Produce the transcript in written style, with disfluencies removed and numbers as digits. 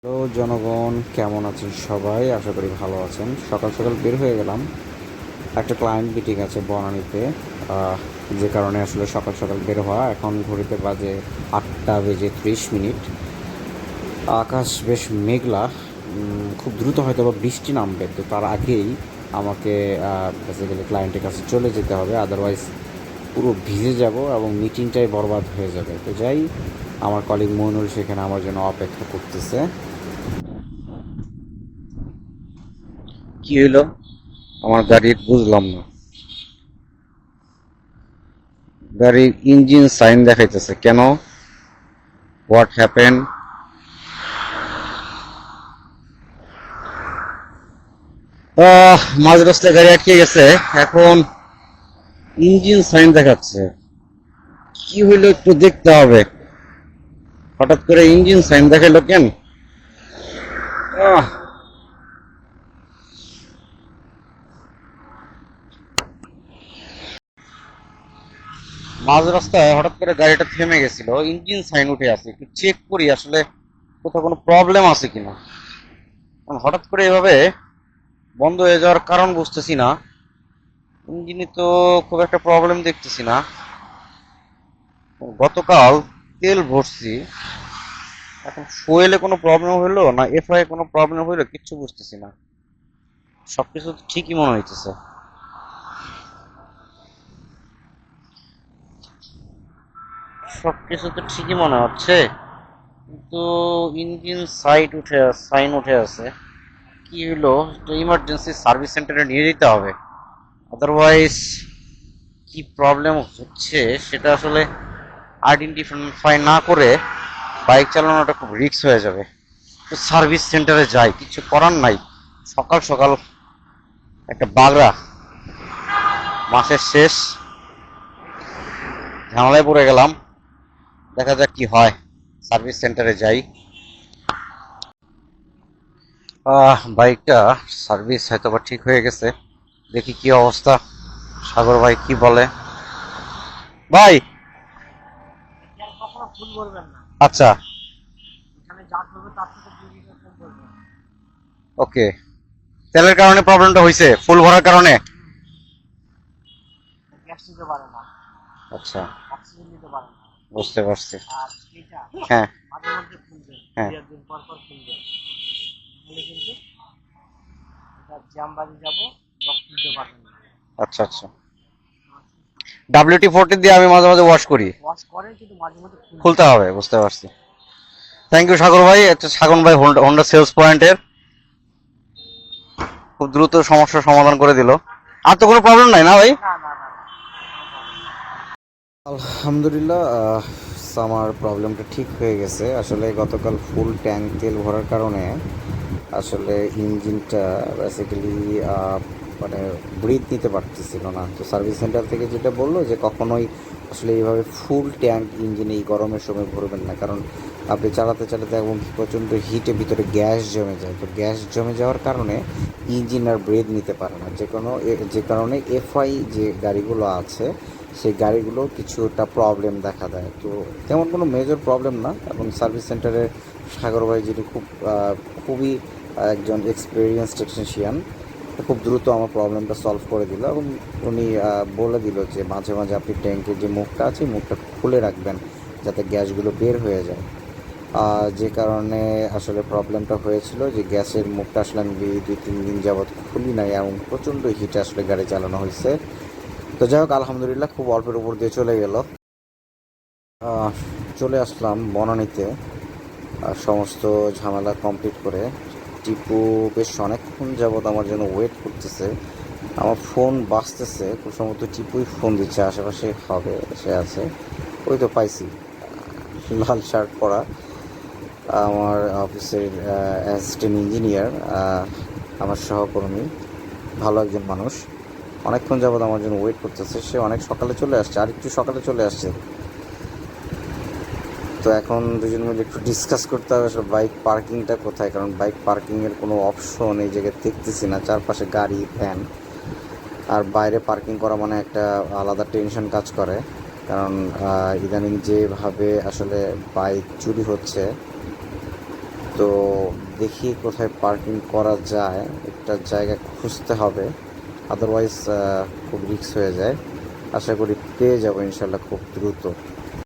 Hello জনগণ, কেমন আছেন সবাই? আশা করি ভালো আছেন। সকাল সকাল বের হয়ে গেলাম, একটা ক্লায়েন্ট মিটিং আছে বনানীতে। যে কারণে আসলে সকাল সকাল বের হওয়া। এখন ঘড়িতে বাজে 8:30। আকাশ বেশ মেঘলা। খুব দ্রুত হয়তো বা বৃষ্টি নামবে, তো তার আগেই আমাকে বেসিক্যালি ক্লায়েন্টের কাছে চলে যেতে হবে, আদারওয়াইজ পুরো ভিজে যাব এবং মিটিংটাই বরবাদ হয়ে যাবে। তো যাই, আমার কলিগ মইনুল সেখানে আমার জন্য অপেক্ষা করতেছে। কি হইলো আমার গাড়ির? বুঝলাম না। গাড়ির ইঞ্জিন সাইন দেখাইতেছে কেন? What happen? মাঝ রাস্তায় গাড়ি আটকে গেছে, এখন ইঞ্জিন সাইন দেখাচ্ছে। কি হইলো একটু দেখতে হবে। হঠাৎ করে ইঞ্জিন সাইন দেখাইলো কেন? আহ, মাঝ রাস্তায় হঠাৎ করে গাড়িটা থেমে গেছিল, ইঞ্জিন সাইন উঠে আছে। একটু চেক করি আসলে কোথাও কোনো প্রবলেম আছে কিনা। কারণ হঠাৎ করে এভাবে বন্ধ হয়ে যাওয়ার কারণ বুঝতেছি না। ইঞ্জিনে তো খুব একটা প্রবলেম দেখতেছি না। গতকাল তেল ভরছি, এখন ফুয়েলে কোনো প্রবলেম হইলো না এফআই কোনো প্রবলেম হইলো কিচ্ছু বুঝতেছি না। সবকিছু তো ঠিকই মনে হইতেছে। সবকিছু তো ঠিকই মনে হচ্ছে, কিন্তু ইঞ্জিন সাইন উঠে আছে। কি হইলো? ইমার্জেন্সি সার্ভিস সেন্টারে নিয়ে যেতে হবে, আদারওয়াইজ কি প্রবলেম হচ্ছে সেটা আসলে আইডেন্টিফাই না করে বাইক চালানোটা খুব রিস্ক হয়ে যাবে। তো সার্ভিস সেন্টারে যাই, কিছু করার নাই। সকাল সকাল একটা বাগড়া, মাসের শেষ, ঝামেলায় পড়ে গেলাম। দেখা যাক কি হয়। সার্ভিস সেন্টারে যাই। বাইকটা সার্ভিস হয়তো বা ঠিক হয়ে গেছে, দেখি কি অবস্থা। সাগর ভাই কি বলে? ভাই, তেল কখনো ফুল ভরবেন না। আচ্ছা, এখানে যা করবে তার থেকে 2 লিটার তেল ভরবেন। ওকে। তেলের কারণে প্রবলেমটা হয়েছে, ফুল ভরার কারণে? গ্যাস নিতে পারে না, আচ্ছা, অক্সিজেন নিতে পারে না। বুঝতে পারছি। আর এটা হ্যাঁ, মাঝে মধ্যে খুলবেন, হ্যাঁ। 2 দিন পর পর খুলবেন। তাহলে কিন্তু এটা জ্যাম বাজে যাবো, লক খুলতে পারবেন না। আচ্ছা, আচ্ছা। WT-40 দিয়ে আমি মাঝে মাঝে ওয়াশ করি। ওয়াশ করেন কিন্তু মাঝে মধ্যে খুলবেন। খুলতে হবে, বুঝতে পারছি। থ্যাংক ইউ সাগর ভাই। একটা সাগর ভাই হোন্ডা সেলস পয়েন্টের খুব দ্রুত সমস্যার সমাধান করে দিল। আর তো কোনো প্রবলেম নাই না ভাই? না না না না, কোনো প্রবলেম নেই। আলহামদুলিল্লাহ, আমার প্রবলেমটা ঠিক হয়ে গেছে। আসলে গতকাল ফুল ট্যাঙ্ক তেল ভরার কারণে আসলে ইঞ্জিনটা বেসিক্যালি মানে ব্রিথ নিতে পারতেছিল না। তো সার্ভিস সেন্টার থেকে যেটা বললো যে কখনোই আসলে এইভাবে ফুল ট্যাঙ্ক ইঞ্জিন এই গরমের সময় ভরবেন না, কারণ আপনি চালাতে চালাতে এবং প্রচণ্ড হিটে ভিতরে গ্যাস জমে যায়। তো গ্যাস জমে যাওয়ার কারণে ইঞ্জিন আর ব্রেথ নিতে পারে না। যে কারণে এফআই যে গাড়িগুলো আছে সেই গাড়িগুলো কিছুটা প্রবলেম দেখা দেয়। তো তেমন কোনো মেজর প্রবলেম না, এবং সার্ভিস সেন্টারে সাগর ভাই যিনি খুবই একজন এক্সপিরিয়েন্স টেকনিশিয়ান, খুব দ্রুত আমার প্রবলেমটা সলভ করে দিল। এবং উনি বলে দিল যে মাঝে মাঝে আপনি ট্যাঙ্কের যে মুখটা আছে মুখটা খুলে রাখবেন, যাতে গ্যাসগুলো বের হয়ে যায়। যে কারণে আসলে প্রবলেমটা হয়েছিল যে গ্যাসের মুখটা আসলে আমি 2-3 দিন যাবৎ খুলি নাই, এবং প্রচণ্ড হিটে আসলে গাড়ি চালানো হয়েছে। তো যাই হোক, আলহামদুলিল্লাহ খুব অল্পের উপর দিয়ে চলে গেল। আহ, চলে আসলাম বনানীতে সমস্ত ঝামেলা কমপ্লিট করে। টিপু বেশ অনেকক্ষণ যাবৎ আমার জন্য ওয়েট করতেছে। আমার ফোন বাজতেছে, খুব সম্ভবত টিপুই ফোন দিচ্ছে, আশেপাশে হবে, সে আছে। ওই তো পাইছি, লাল শার্ট পরা আমার অফিসের অ্যাসিস্ট্যান্ট ইঞ্জিনিয়ার, আমার সহকর্মী, ভালো একজন মানুষ। অনেকক্ষণ যাবৎ আমার জন্য ওয়েট করতেছে। সে অনেক সকালে চলে আসছে, আর একটু সকালে চলে আসছে। তো এখন দুজন মিলে একটু ডিসকাস করতে হবে আসলে বাইক পার্কিংটা কোথায়, কারণ বাইক পার্কিংয়ের কোনো অপশন এই জায়গায় দেখতেছি না। চারপাশে গাড়ি, ভ্যান, আর বাইরে পার্কিং করা মানে একটা আলাদা টেনশন কাজ করে। কারণ ইদানিং যেভাবে আসলে বাইক চুরি হচ্ছে, তো দেখি কোথায় পার্কিং করা যায়, একটা জায়গা খুঁজতে হবে, আদারওয়াইজ খুব রিস্ক হয়ে যায়। আশা করি পেয়ে যাবো ইনশাল্লাহ খুব দ্রুত।